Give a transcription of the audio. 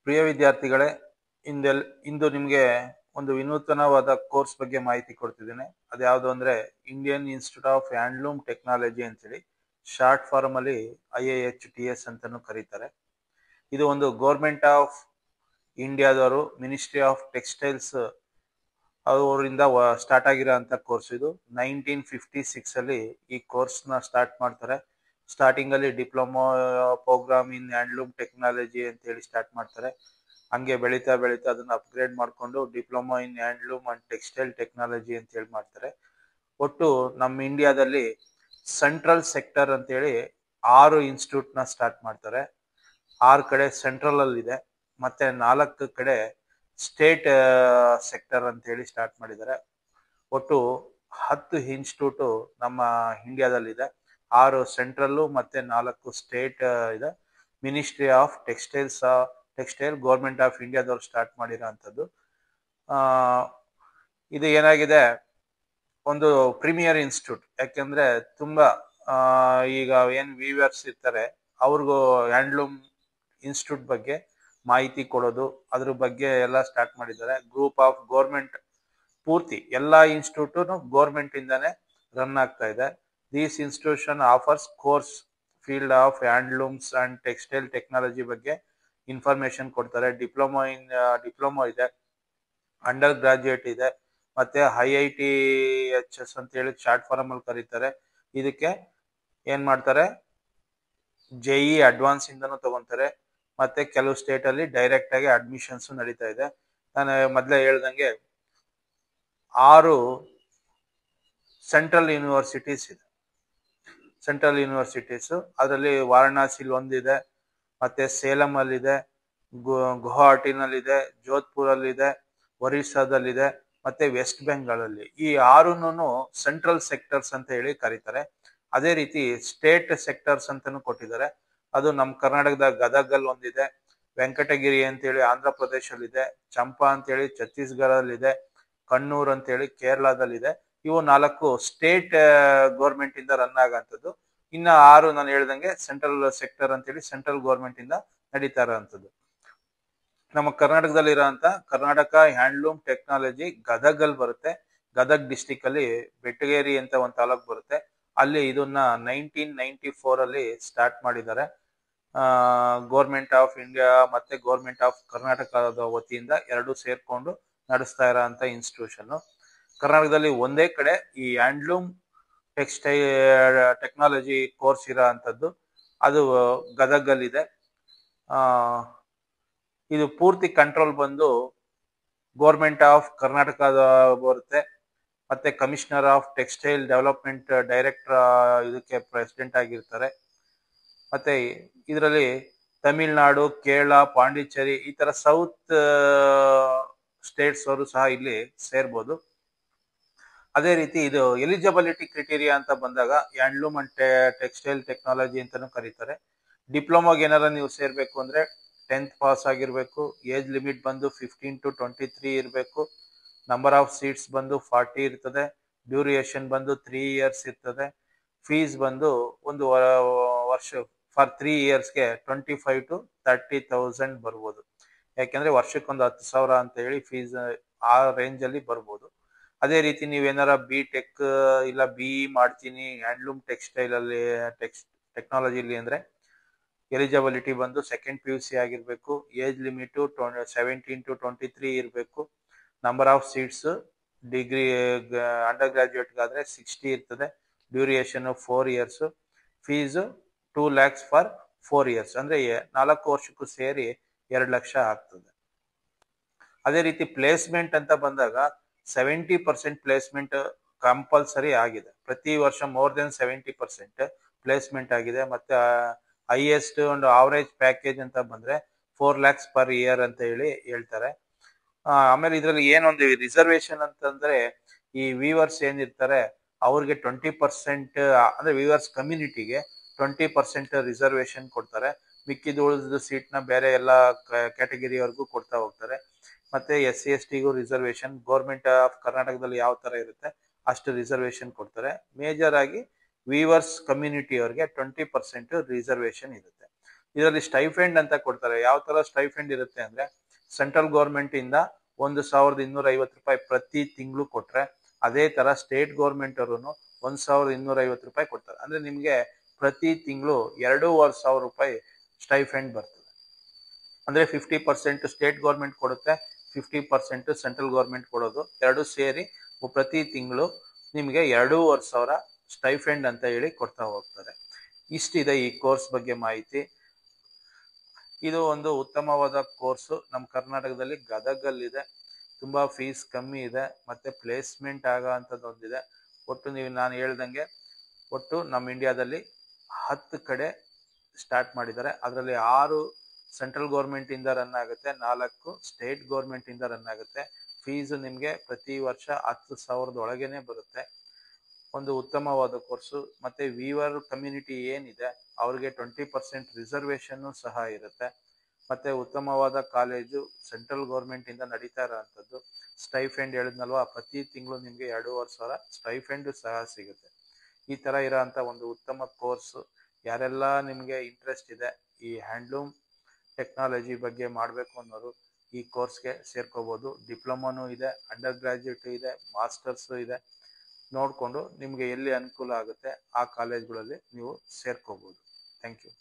ಪ್ರಿಯ ವಿದ್ಯಾರ್ಥಿಗಳೇ, ಇಂದು ನಿಮಗೆ ಒಂದು ವಿನೂತನವಾದ ಕೋರ್ಸ್ ಬಗ್ಗೆ ಮಾಹಿತಿ ಕೊಡ್ತಿದ್ದೇನೆ. ಅದ್ಯಾವುದು ಅಂದ್ರೆ Indian institute of handloom technology ಅಂತೇಳಿ, ಶಾರ್ಟ್ ಫಾರ್ಮ್ ಅಲ್ಲಿ IIHTS ಅಂತಾನು ಕರೀತಾರೆ. ಇದು ಒಂದು ಗೌರ್ಮೆಂಟ್ ಆಫ್ ಇಂಡಿಯಾದವರು, ಮಿನಿಸ್ಟ್ರಿ ಆಫ್ ಟೆಕ್ಸ್ಟೈಲ್ಸ್ ಅವರಿಂದ ಸ್ಟಾರ್ಟ್ ಆಗಿರೋ ಅಂತ ಕೋರ್ಸ್. ಇದು 1956 ಅಲ್ಲಿ ಈ ಕೋರ್ಸ್ ನ ಸ್ಟಾರ್ಟ್ ಮಾಡ್ತಾರೆ. ಸ್ಟಾರ್ಟಿಂಗ್ ಅಲ್ಲಿ ಡಿಪ್ಲೊಮಾ ಪ್ರೋಗ್ರಾಮ್ ಇನ್ ಹ್ಯಾಂಡ್ಲೂಮ್ ಟೆಕ್ನಾಲಜಿ ಅಂತ ಹೇಳಿ ಸ್ಟಾರ್ಟ್ ಮಾಡ್ತಾರೆ. ಹಂಗೆ ಬೆಳೀತಾ ಬೆಳೀತಾ ಅದನ್ನ ಅಪ್ಗ್ರೇಡ್ ಮಾಡ್ಕೊಂಡು diploma in handloom and textile technology ಅಂತ ಹೇಳಿ ಮಾಡ್ತಾರೆ. ಒಟ್ಟು ನಮ್ಮ ಇಂಡಿಯಾದಲ್ಲಿ ಸೆಂಟ್ರಲ್ ಸೆಕ್ಟರ್ ಅಂತ ಹೇಳಿ 6 ಇನ್ಸ್ಟಿಟ್ಯೂಟ್ ನ ಸ್ಟಾರ್ಟ್ ಮಾಡ್ತಾರೆ. 6 ಕಡೆ ಸೆಂಟ್ರಲ್ ಅಲ್ಲಿ ಇದೆ, ಮತ್ತೆ 4 ಕಡೆ ಸ್ಟೇಟ್ ಸೆಕ್ಟರ್ ಅಂತ ಹೇಳಿ ಸ್ಟಾರ್ಟ್ ಮಾಡಿದ್ದಾರೆ. ಒಟ್ಟು 10 ಇನ್ಸ್ಟಿಟ್ಯೂಟ್ ನಮ್ಮ ಇಂಡಿಯಾದಲ್ಲಿದೆ. 6 ಸೆಂಟ್ರಲ್ಲು ಮತ್ತೆ 4 ಸ್ಟೇಟ್ ಇದೆ. Ministry of textile government of ಇಂಡಿಯಾದವ್ರು ಸ್ಟಾರ್ಟ್ ಮಾಡಿರೋ ಅಂಥದ್ದು. ಇದು ಏನಾಗಿದೆ, ಒಂದು ಪ್ರೀಮಿಯರ್ ಇನ್ಸ್ಟಿಟ್ಯೂಟ್. ಯಾಕೆಂದ್ರೆ ತುಂಬಾ ಈಗ ಏನ್ ವೀವರ್ಸ್ ಇರ್ತಾರೆ ಅವ್ರಿಗೂ ಹ್ಯಾಂಡ್ಲೂಮ್ ಇನ್ಸ್ಟಿಟ್ಯೂಟ್ ಬಗ್ಗೆ ಮಾಹಿತಿ ಕೊಡೋದು, ಅದ್ರ ಬಗ್ಗೆ ಎಲ್ಲ ಸ್ಟಾರ್ಟ್ ಮಾಡಿದ್ದಾರೆ. ಗ್ರೂಪ್ ಆಫ್ ಗೌರ್ಮೆಂಟ್, ಪೂರ್ತಿ ಎಲ್ಲಾ ಇನ್ಸ್ಟಿಟ್ಯೂಟ್ ಗೌರ್ಮೆಂಟ್ ಇಂದಾನೆ ರನ್ ಆಗ್ತಾ ಇದೆ. These institution offers course field of handlooms and textile technology ಬಗ್ಗೆ ಇನ್ಫಾರ್ಮೇಶನ್ ಕೊಡ್ತಾರೆ. ಡಿಪ್ಲೊಮಾ ಇದೆ, ಅಂಡರ್ ಗ್ರಾಜುಯೇಟ್ ಇದೆ, ಮತ್ತೆ IITHS ಅಂತ ಹೇಳಿ ಶಾರ್ಟ್ ಫಾರ್ಮ್ ಅಲ್ಲಿ ಕರೀತಾರೆ. ಇದಕ್ಕೆ ಏನ್ ಮಾಡ್ತಾರೆ, JE ಅಡ್ವಾನ್ಸ್ ಇಂದನೂ ತಗೊಂತಾರೆ. ಮತ್ತೆ ಕೆಲವು ಸ್ಟೇಟ್ ಅಲ್ಲಿ ಡೈರೆಕ್ಟ್ ಆಗಿ ಅಡ್ಮಿಷನ್ಸ್ ನಡೀತಾ ಇದೆ. ನಾನು ಮೊದಲೇ ಹೇಳ್ದಂಗೆ 6 ಸೆಂಟ್ರಲ್ ಯೂನಿವರ್ಸಿಟೀಸ್ ಇದೆ. ಸೆಂಟ್ರಲ್ ಯೂನಿವರ್ಸಿಟೀಸ್ ಅದರಲ್ಲಿ ವಾರಣಾಸಿಲಿ ಒಂದಿದೆ, ಮತ್ತೆ ಸೇಲಂ ಅಲ್ಲಿದೆ, ಗುವಾಹಟಿನಲ್ಲಿದೆ, ಜೋಧ್ಪುರ್ ಅಲ್ಲಿದೆ, ಒರಿಸ್ಸಾದಲ್ಲಿದೆ, ಮತ್ತೆ ವೆಸ್ಟ್ ಬೆಂಗಾಲ್ ಅಲ್ಲಿ. ಈ 6 ಸೆಂಟ್ರಲ್ ಸೆಕ್ಟರ್ಸ್ ಅಂತ ಹೇಳಿ ಕರೀತಾರೆ. ಅದೇ ರೀತಿ ಸ್ಟೇಟ್ ಸೆಕ್ಟರ್ಸ್ ಅಂತಾನು ಕೊಟ್ಟಿದ್ದಾರೆ. ಅದು ನಮ್ಮ ಕರ್ನಾಟಕದ ಗದಗಲ್ಲಿ ಒಂದಿದೆ, ವೆಂಕಟಗಿರಿ ಅಂತೇಳಿ ಆಂಧ್ರ ಪ್ರದೇಶಲ್ಲಿದೆ, ಚಂಪಾ ಅಂತೇಳಿ ಛತ್ತೀಸ್ಗಢದಲ್ಲಿದೆ, ಕಣ್ಣೂರ್ ಅಂತೇಳಿ ಕೇರಳದಲ್ಲಿದೆ. ಇವು 4 ಸ್ಟೇಟ್ ಗೌರ್ಮೆಂಟ್ ಇಂದ ರನ್ ಆಗಂತದ್ದು. ಇನ್ನ 6 ನಾನು ಹೇಳ್ದಂಗೆ ಸೆಂಟ್ರಲ್ ಸೆಕ್ಟರ್ ಅಂತೇಳಿ ಸೆಂಟ್ರಲ್ ಗೌರ್ಮೆಂಟ್ ಇಂದ ನಡೀತಾ ಇರೋಂಥದ್ದು. ನಮ್ಮ ಕರ್ನಾಟಕದಲ್ಲಿ ಇರೋಂಥ ಕರ್ನಾಟಕ ಹ್ಯಾಂಡ್ಲೂಮ್ ಟೆಕ್ನಾಲಜಿ ಗದಗಲ್ಲಿ ಬರುತ್ತೆ. ಗದಗ್ ಡಿಸ್ಟಿಕ್ ಅಲ್ಲಿ ಬೆಟ್ಟಗೇರಿ ಅಂತ ಒಂದು ತಾಲೂಕ್ ಬರುತ್ತೆ. ಅಲ್ಲಿ ಇದನ್ನ 1994 ಅಲ್ಲಿ ಸ್ಟಾರ್ಟ್ ಮಾಡಿದ್ದಾರೆ. ಗೌರ್ಮೆಂಟ್ ಆಫ್ ಇಂಡಿಯಾ ಮತ್ತೆ ಗೌರ್ಮೆಂಟ್ ಆಫ್ ಕರ್ನಾಟಕದ ವತಿಯಿಂದ 2 ಸೇರ್ಕೊಂಡು ನಡೆಸ್ತಾ ಇರೋಂಥ ಇನ್ಸ್ಟಿಟ್ಯೂಷನ್. ಕರ್ನಾಟಕದಲ್ಲಿ ಒಂದೇ ಕಡೆ ಈ ಹ್ಯಾಂಡ್ಲೂಮ್ ಟೆಕ್ನಾಲಜಿ ಕೋರ್ಸ್ ಇರೋ ಅಂಥದ್ದು, ಅದು ಗದಗಲ್ಲಿದೆ. ಇದು ಪೂರ್ತಿ ಕಂಟ್ರೋಲ್ ಬಂದು ಗೌರ್ಮೆಂಟ್ ಆಫ್ ಕರ್ನಾಟಕದ ಬರುತ್ತೆ. ಮತ್ತೆ commissioner of textile development director ಇದಕ್ಕೆ ಪ್ರೆಸಿಡೆಂಟ್ ಆಗಿರ್ತಾರೆ. ಮತ್ತೆ ಇದರಲ್ಲಿ ತಮಿಳ್ನಾಡು, ಕೇರಳ, ಪಾಂಡಿಚೇರಿ ಈ ತರ ಸೌತ್ ಸ್ಟೇಟ್ಸ್ ಅವರು ಸಹ ಇಲ್ಲಿ ಸೇರ್ಬೋದು. ಅದೇ ರೀತಿ ಇದು ಎಲಿಜಿಬಿಲಿಟಿ ಕ್ರೈಟೀರಿಯಾ ಅಂತ ಬಂದಾಗ ಹ್ಯಾಂಡ್ಲೂಮ್ ಅಂಡ್ ಟೆಕ್ಸ್ಟೈಲ್ ಟೆಕ್ನಾಲಜಿ ಅಂತಾನು ಕರೀತಾರೆ. ಡಿಪ್ಲೊಮಾಗೆ ಏನಾರ ನೀವು ಸೇರ್ಬೇಕು ಅಂದ್ರೆ 10th ಪಾಸ್ ಆಗಿರ್ಬೇಕು. ಏಜ್ ಲಿಮಿಟ್ ಬಂದು 15 to 23 ಇರಬೇಕು. ನಂಬರ್ ಆಫ್ ಸೀಟ್ಸ್ ಬಂದು 40 ಇರ್ತದೆ. ಡ್ಯೂರಿಯೇಷನ್ ಬಂದು 3 years ಇರ್ತದೆ. ಫೀಸ್ ಬಂದು ಒಂದು ವರ್ಷ ಫಾರ್ 3 yearsಗೆ 25 to 30,000 ಬರ್ಬೋದು. ಯಾಕೆಂದ್ರೆ ವರ್ಷಕ್ಕೊಂದು 10,000 ಅಂತ ಹೇಳಿ ಫೀಸ್ ಆ ರೇಂಜ್ ಅಲ್ಲಿ ಬರ್ಬೋದು. ಅದೇ ರೀತಿ ನೀವೇನಾರ BTech ಇಲ್ಲ BE ಮಾಡ್ತೀನಿ ಹ್ಯಾಂಡ್ಲೂಮ್ ಟೆಕ್ಸ್ಟೈಲ್ ಅಲ್ಲಿ ಟೆಕ್ನಾಲಜಿಲಿ ಅಂದ್ರೆ ಎಲಿಜಿಬಿಲಿಟಿ ಬಂದು ಸೆಕೆಂಡ್ PUC ಆಗಿರ್ಬೇಕು. ಏಜ್ ಲಿಮಿಟ್ 17 to 23 ಇರಬೇಕು. Number of seats degree under ಗ್ರಾಜುಯೇಟ್ಗಾದ್ರೆ 60 ಇರ್ತದೆ. Duration 4 years. Fees 2 lakhs for 4 years, ಅಂದ್ರೆ 4 ವರ್ಷಕ್ಕೂ ಸೇರಿ 2 ಲಕ್ಷ ಆಗ್ತದೆ. ಅದೇ ರೀತಿ ಪ್ಲೇಸ್ಮೆಂಟ್ ಅಂತ ಬಂದಾಗ 70% ಪ್ಲೇಸ್ಮೆಂಟ್ ಕಂಪಲ್ಸರಿ ಆಗಿದೆ. ಪ್ರತಿ ವರ್ಷ ಮೋರ್ ದೆನ್ 70% ಪ್ಲೇಸ್ಮೆಂಟ್ ಆಗಿದೆ. ಮತ್ತೆ ಹೈಯೆಸ್ಟ್ ಒಂದು ಆವರೇಜ್ ಪ್ಯಾಕೇಜ್ ಅಂತ ಬಂದ್ರೆ 4 lakhs per year ಅಂತ ಹೇಳಿ ಹೇಳ್ತಾರೆ. ಆಮೇಲೆ ಇದರಲ್ಲಿ ಏನೊಂದು ರಿಸರ್ವೇಶನ್ ಅಂತಂದ್ರೆ, ಈ ವೀವರ್ಸ್ ಏನಿರ್ತಾರೆ ಅವ್ರಿಗೆ 20% ಅಂದ್ರೆ ವೀವರ್ಸ್ ಕಮ್ಯುನಿಟಿಗೆ 20% ರಿಸರ್ವೇಶನ್ ಕೊಡ್ತಾರೆ. ಮಿಕ್ಕಿದ ಉಳಿದ ಸೀಟ್ನ ಬೇರೆ ಎಲ್ಲ ಕ್ಯಾಟಗರಿವರೆಗೂ ಕೊಡ್ತಾ ಹೋಗ್ತಾರೆ. ಮತ್ತೆ SC/STಗೂ ರಿಸರ್ವೇಶನ್ ಗೌರ್ಮೆಂಟ್ ಆಫ್ ಕರ್ನಾಟಕದಲ್ಲಿ ಯಾವ ತರ ಇರುತ್ತೆ ಅಷ್ಟು ರಿಸರ್ವೇಶನ್ ಕೊಡ್ತಾರೆ. ಮೇಜರ್ ಆಗಿ ವೀವರ್ಸ್ ಕಮ್ಯುನಿಟಿ ಅವ್ರಿಗೆ 20% ರಿಸರ್ವೇಶನ್ ಇರುತ್ತೆ. ಇದರಲ್ಲಿ ಸ್ಟೈಫೆಂಡ್ ಅಂತ ಕೊಡ್ತಾರೆ. ಯಾವ ತರ ಸ್ಟೈಫೆಂಡ್ ಇರುತ್ತೆ ಅಂದ್ರೆ, ಸೆಂಟ್ರಲ್ ಗೌರ್ಮೆಂಟ್ ಇಂದ 1,250 ರೂಪಾಯಿ ಪ್ರತಿ ತಿಂಗಳು ಕೊಟ್ರೆ, ಅದೇ ತರ ಸ್ಟೇಟ್ ಗೌರ್ಮೆಂಟ್ ಅವರು 1,250 ರೂಪಾಯಿ ಕೊಡ್ತಾರೆ. ಅಂದ್ರೆ ನಿಮ್ಗೆ ಪ್ರತಿ ತಿಂಗಳು 2,500 ರೂಪಾಯಿ ಸ್ಟೈಫೆಂಡ್ ಬರ್ತದೆ. ಅಂದ್ರೆ 50% ಸ್ಟೇಟ್ ಗೌರ್ಮೆಂಟ್ ಕೊಡುತ್ತೆ, 50% ಸೆಂಟ್ರಲ್ ಗೌರ್ಮೆಂಟ್ ಕೊಡೋದು, ಎರಡು ಸೇರಿ ಪ್ರತಿ ತಿಂಗಳು ನಿಮ್ಗೆ 2,500 ಸ್ಟೈಫೆಂಡ್ ಅಂತ ಹೇಳಿ ಕೊಡ್ತಾ ಹೋಗ್ತಾರೆ. ಇಷ್ಟಿದೆ ಈ ಕೋರ್ಸ್ ಬಗ್ಗೆ ಮಾಹಿತಿ. ಇದು ಒಂದು ಉತ್ತಮವಾದ ಕೋರ್ಸು. ನಮ್ಮ ಕರ್ನಾಟಕದಲ್ಲಿ ಗದಗಲ್ಲಿದೆ. ತುಂಬಾ ಫೀಸ್ ಕಮ್ಮಿ ಇದೆ, ಮತ್ತೆ ಪ್ಲೇಸ್ಮೆಂಟ್ ಆಗೋ ಅಂಥದ್ದು ಒಂದಿದೆ. ಒಟ್ಟು ನಾನು ಹೇಳ್ದಂಗೆ ಒಟ್ಟು ನಮ್ಮ ಇಂಡಿಯಾದಲ್ಲಿ 10 ಕಡೆ ಸ್ಟಾರ್ಟ್ ಮಾಡಿದ್ದಾರೆ. ಅದರಲ್ಲಿ 6 ಸೆಂಟ್ರಲ್ ಗೌರ್ಮೆಂಟ್ ಇಂದ ರನ್ ಆಗುತ್ತೆ, 4 ಸ್ಟೇಟ್ ಗೌರ್ಮೆಂಟ್ ಇಂದ ರನ್ ಆಗುತ್ತೆ. ಫೀಸ್ ನಿಮ್ಗೆ ಪ್ರತಿ ವರ್ಷ 10,000 ಒಳಗೇನೆ ಬರುತ್ತೆ. ಒಂದು ಉತ್ತಮವಾದ ಕೋರ್ಸು. ಮತ್ತೆ ವೀವರ್ ಕಮ್ಯುನಿಟಿ ಏನಿದೆ ಅವ್ರಿಗೆ 20% ರಿಸರ್ವೇಶನ್ ಸಹ ಇರುತ್ತೆ. ಮತ್ತೆ ಉತ್ತಮವಾದ ಕಾಲೇಜು, ಸೆಂಟ್ರಲ್ ಗೌರ್ಮೆಂಟ್ ಇಂದ ನಡೀತಾ ಇರೋಂಥದ್ದು. ಸ್ಟೈಫೆಂಡ್ ಹೇಳಿದ್ನಲ್ವಾ, ಪ್ರತಿ ತಿಂಗಳು ನಿಮ್ಗೆ 2,500 ಸ್ಟೈಫೆಂಡ್ ಸಹ ಸಿಗುತ್ತೆ. ಈ ತರ ಇರೋಂಥ ಒಂದು ಉತ್ತಮ ಕೋರ್ಸ್. ಯಾರೆಲ್ಲ ನಿಮ್ಗೆ ಇಂಟ್ರೆಸ್ಟ್ ಇದೆ ಈ ಹ್ಯಾಂಡ್ಲೂಮ್ ಟೆಕ್ನಾಲಜಿ ಬಗ್ಗೆ ಮಾಡಬೇಕು ಅನ್ನೋರು ಈ ಕೋರ್ಸ್ಗೆ ಸೇರ್ಕೋಬಹುದು. ಡಿಪ್ಲೊಮಾನೂ ಇದೆ, ಅಂಡರ್ ಗ್ರಾಜ್ಯುಯೇಟ್ ಇದೆ, ಮಾಸ್ಟರ್ಸ್ ಇದೆ. ನೋಡಿಕೊಂಡು ನಿಮಗೆ ಎಲ್ಲಿ ಅನುಕೂಲ ಆಗುತ್ತೆ ಆ ಕಾಲೇಜ್ಗಳಲ್ಲಿ ನೀವು ಸೇರ್ಕೋಬಹುದು. Thank you.